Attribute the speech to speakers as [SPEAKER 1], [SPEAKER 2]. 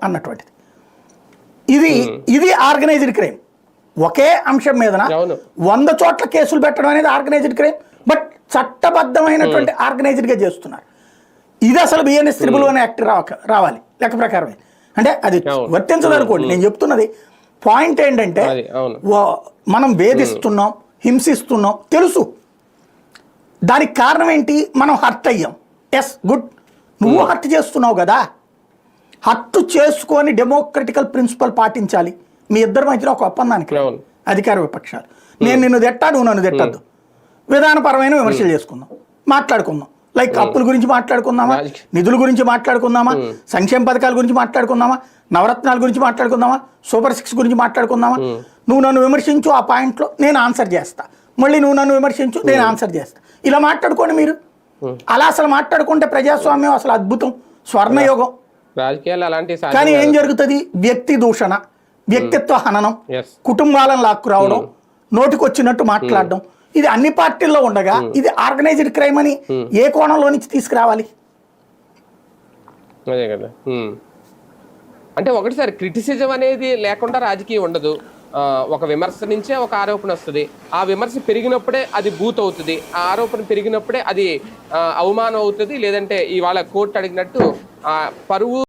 [SPEAKER 1] అన్నటువంటిది. ఇది ఇది ఆర్గనైజ్డ్ క్రైమ్. ఒకే అంశం మీద 100 చోట్ల కేసులు పెట్టడం అనేది ఆర్గనైజ్డ్ క్రైమ్. బట్ చట్టబద్ధమైనటువంటి ఆర్గనైజ్డ్గా చేస్తున్నారు. ఇది అసలు బిఎన్ఎస్ 311 యాక్ట్ రావాలి లెక్క ప్రకారమే. అంటే అది వర్తించదు అనుకోండి. నేను చెప్తున్నది పాయింట్ ఏంటంటే, మనం వేధిస్తున్నాం, హింసిస్తున్నాం తెలుసు. దానికి కారణం ఏంటి? మనం హర్ట్ అయ్యాం. Yes, good. నువ్వు హర్ట్ చేస్తున్నావు కదా. హర్ట్ చేసుకొని డెమోక్రటికల్ ప్రిన్సిపల్ పాటించాలి. మీ ఇద్దరి మధ్యలో ఒక ఒప్పందానికి అధికార విపక్షాలు. నేను నిన్ను తిట్టా, నువ్వు నన్ను తిట్టద్దు. విధానపరమైన విమర్శలు చేసుకుందాం, మాట్లాడుకుందాం. లైక్ అప్పుల గురించి మాట్లాడుకుందామా, నిధుల గురించి మాట్లాడుకుందామా, సంక్షేమ పథకాల గురించి మాట్లాడుకుందామా, నవరత్నాల గురించి మాట్లాడుకుందామా, సూపర్ 6 గురించి మాట్లాడుకుందామా. నువ్వు నన్ను విమర్శించు, ఆ పాయింట్లో నేను ఆన్సర్ చేస్తా. మళ్ళీ నువ్వు నన్ను విమర్శించు, నేను ఆన్సర్ చేస్తా. ఇలా మాట్లాడుకోండి మీరు. అలా అసలు మాట్లాడుకుంటే ప్రజాస్వామ్యం అసలు అద్భుతం, స్వర్ణయోగం. కానీ ఏం జరుగుతుంది? వ్యక్తి దూషణ, వ్యక్తిత్వ హననం, కుటుంబాలను లాక్కు రావడం, నోటికొచ్చినట్టు మాట్లాడడం. ఇది అన్ని పార్టీల్లో ఉండగా ఇది ఆర్గనైజ్డ్ క్రైమ్ అని ఏ కోణంలో నుంచి తీసుకురావాలి?
[SPEAKER 2] అదే కదా. అంటే ఒకటిసారి క్రిటిసిజం అనేది లేకుండా రాజకీయం ఉండదు. ఒక విమర్శ నుంచే ఒక ఆరోపణ వస్తుంది. ఆ విమర్శ పెరిగినప్పుడే అది బూత్ అవుతుంది. ఆ ఆరోపణ పెరిగినప్పుడే అది అవమానం అవుతుంది. లేదంటే ఇవాళ కోర్టు అడిగినట్టు పరువు